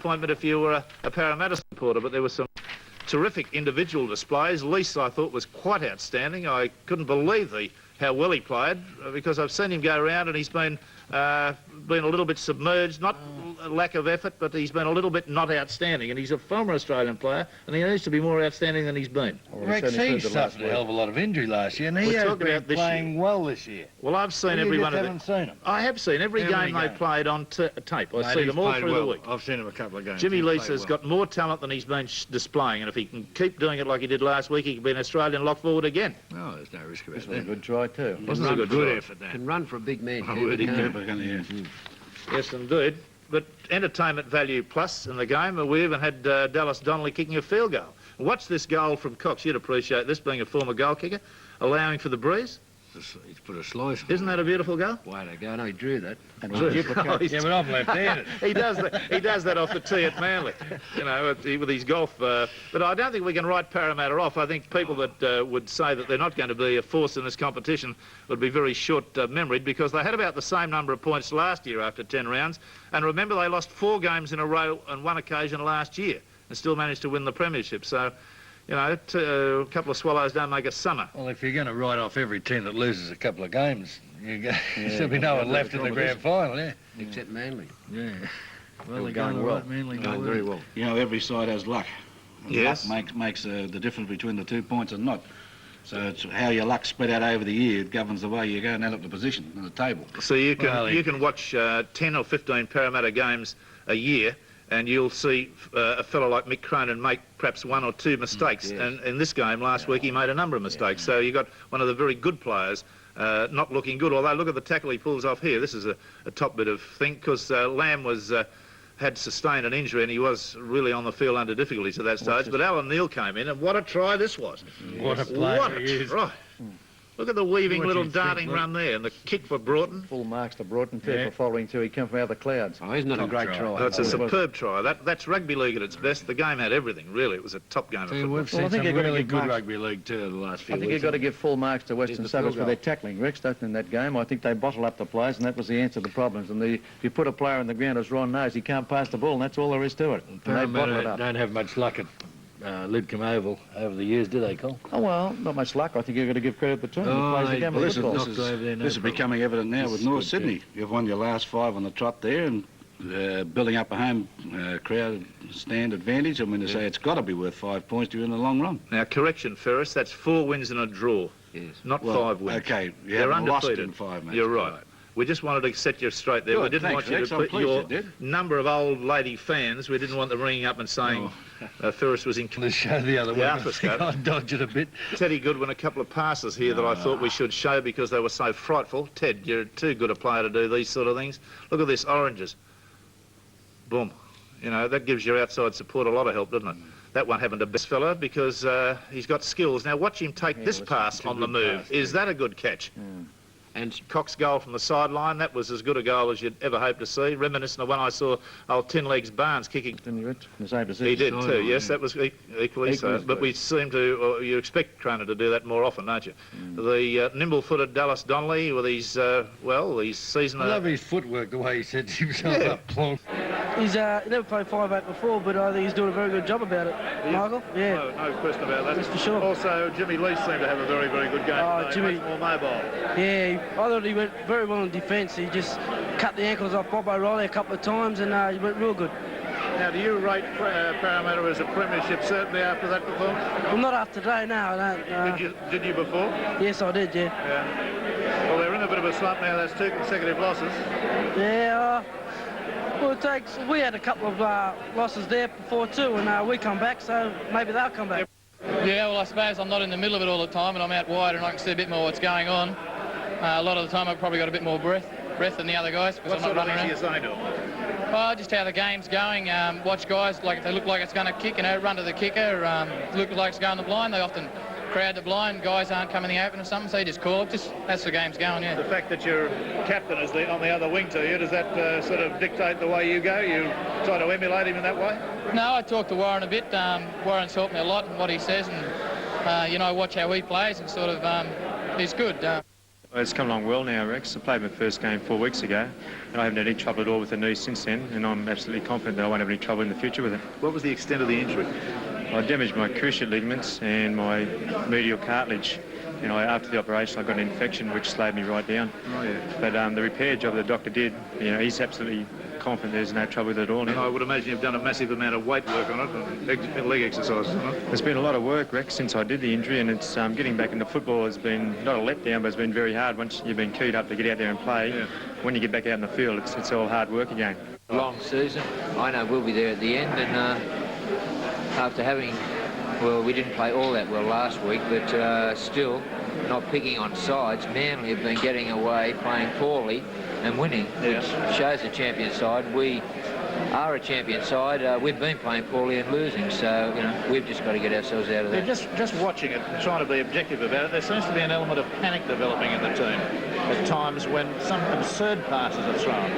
disappointment if you were a Parramatta supporter, but there were some terrific individual displays. Lease, I thought, was quite outstanding. I couldn't believe how well he played, because I've seen him go around and he's been a little bit submerged, not a lack of effort, but he's been a little bit not outstanding, and he's a former Australian player, and he needs to be more outstanding than he's been. Well, Rex, he suffered a hell of a lot of injury last year, and he has been playing well this year. Well, I've seen every one of them. Seen him. I have seen every game they played on tape. I see them all through the week. I've seen him a couple of games. Jimmy Lease has got more talent than he's been displaying, and if he can keep doing it like he did last week, he could be an Australian lock forward again. Oh, there's no risk about that. This was a good try too. Wasn't a good effort, that. Can run for a big man. Yes, indeed. But entertainment value plus in the game, and we even had Dallas Donnelly kicking a field goal. Watch this goal from Cox. You'd appreciate this, being a former goal kicker, allowing for the breeze. He's put a slice. Isn't that a beautiful goal? Way to go. No, he drew that. And yeah, but I'm left-handed. He does that off the tee at Manly, you know, with his golf. But I don't think we can write Parramatta off. I think people that would say that they're not going to be a force in this competition would be very short-memoried, because they had about the same number of points last year after 10 rounds. And remember, they lost 4 games in a row on one occasion last year and still managed to win the premiership. So, you know, a couple of swallows don't make a summer. Well, if you're going to write off every team that loses a couple of games, there'll be no one left in the grand final, yeah. Except Manly. Yeah. Well, they're going well. Manly going very well. You know, every side has luck. Yes. Luck makes the difference between the 2 points and not. So it's how your luck's spread out over the year. It governs the way you go and end up the position on the table. So you can watch 10 or 15 Parramatta games a year, and you'll see a fellow like Mick Cronin make perhaps 1 or 2 mistakes. Yes. And in this game last week, he made a number of mistakes. So you got one of the very good players not looking good. Although, look at the tackle he pulls off here. This is a top bit of thing, because Lamb had sustained an injury and he was really on the field under difficulties at that stage. But Alan Neal came in, and what a try this was. What a play. What a try. Look at the weaving little darting run there, and the kick for Broughton. Full marks to Broughton, fair for following too. He came from out of the clouds. Oh, he's not a great try. That's a superb try. That's rugby league at its best. The game had everything, really. It was a top game of football. We've seen some really good rugby league too the last few weeks. I think you've got to give full marks to Western Suburbs for their tackling, Rex, in that game. I think they bottled up the players, and that was the answer to the problems. And if you put a player on the ground, as Ron knows, he can't pass the ball, and that's all there is to it. And they bottle it up. Don't have much luck at Lidcombe Oval over the years, do they, Cole? Oh, well, not much luck. I think you've got to give credit to the team that plays the game of football. This is becoming evident now with North Sydney. You've won your last 5 on the trot there, and building up a home crowd stand advantage. I mean, to say it's got to be worth 5 points to you in the long run. Now, correction, Ferris, that's 4 wins and a draw. Yes. Not 5 wins. Okay, you They're haven't lost undefeated. in 5 matches. You're right. We just wanted to set you straight there. Good, we didn't thanks, want you Rex. to I'm put pleased your you did. number of old lady fans. We didn't want them ringing up and saying Ferris was in The show the other way. I I dodged it a bit. Teddy Goodwin, a couple of passes here that I thought we should show because they were so frightful. Ted, you're too good a player to do these sort of things. Look at this, oranges. Boom. You know, that gives your outside support a lot of help, doesn't it? That one happened to best fella because he's got skills. Now watch him take this pass on the move. Is that a good catch? And Cox's goal from the sideline, that was as good a goal as you'd ever hope to see. Reminiscent of one I saw old Tin Legs Barnes kicking. He did too, yes, that was equally so. But we seem to, you expect Cronin to do that more often, don't you? The nimble-footed Dallas Donnelly with his, his season... I love his footwork, the way he sets himself up. Plonk. He's never played 5'8" before, but I think he's doing a very good job about it, Michael. Yeah. No question about that. That's for sure. Also, Jimmy Lease seemed to have a very, very good game. Jimmy, much more mobile. Yeah, I thought he went very well in defence. He just cut the ankles off Bob O'Reilly a couple of times, and he went real good. Now, do you rate Parramatta as a premiership certainly after that performance? Well, not after today, no, I don't. Did you before? Yes, I did, yeah. Well, they're in a bit of a slump now. That's 2 consecutive losses. Yeah, well, it takes... We had a couple of losses there before too, and we come back, so maybe they'll come back. Yeah, well, I suppose I'm not in the middle of it all the time, and I'm out wide, and I can see a bit more what's going on. A lot of the time, I've probably got a bit more breath than the other guys. What sort of things are you saying to them? Well, just how the game's going. Watch guys, like if they look like it's going to kick, run to the kicker. Look like it's going the blind, they often crowd the blind. Guys aren't coming in the open or something, so you just call it. Just that's the game's going, yeah. The fact that your captain is on the other wing to you, does that sort of dictate the way you go? You try to emulate him in that way? No, I talk to Warren a bit. Warren's helped me a lot in what he says, and, watch how he plays, and sort of, he's good. It's come along well now, Rex. I played my first game 4 weeks ago, and I haven't had any trouble at all with the knee since then, and I'm absolutely confident that I won't have any trouble in the future with it. What was the extent of the injury? I damaged my cruciate ligaments and my medial cartilage. You know, after the operation, I got an infection which slowed me right down. Oh, yeah. But the repair job the doctor did, you know, he's absolutely confident there's no trouble with it at all And now. I would imagine you've done a massive amount of weight work on it and leg exercises on it. There's been a lot of work, Rex, since I did the injury, and it's getting back into football has been not a letdown, but it's been very hard. Once you've been keyed up to get out there and play, Yeah. when you get back out in the field, it's all hard work again. Long season. I know we'll be there at the end, and after having, well, we didn't play all that well last week, but still not picking on sides. Manly have been getting away, playing poorly and winning, which shows a champion side. We are a champion side. We've been playing poorly and losing, so, you know, we've just got to get ourselves out of that. Just watching it and trying to be objective about it, there seems to be an element of panic developing in the team at times when some absurd passes are thrown.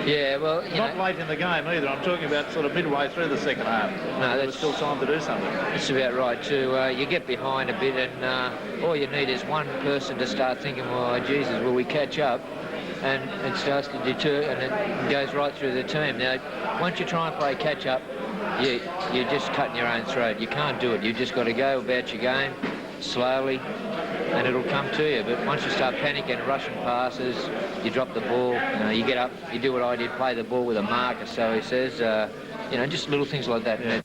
Yeah, well, you Not know, late in the game either. I'm talking about sort of midway through the second half. No, There's still time to do something. that's about right too. You get behind a bit, and all you need is one person to start thinking, well, Jesus, will we catch up? And it starts to deter, and it goes right through the team. Now, once you try and play catch-up, you're just cutting your own throat. You can't do it. You've just got to go about your game slowly, and it'll come to you. But once you start panicking, rushing passes, you drop the ball, you get up, you do what I did, play the ball with a marker, so he says, you know, just little things like that. Yeah.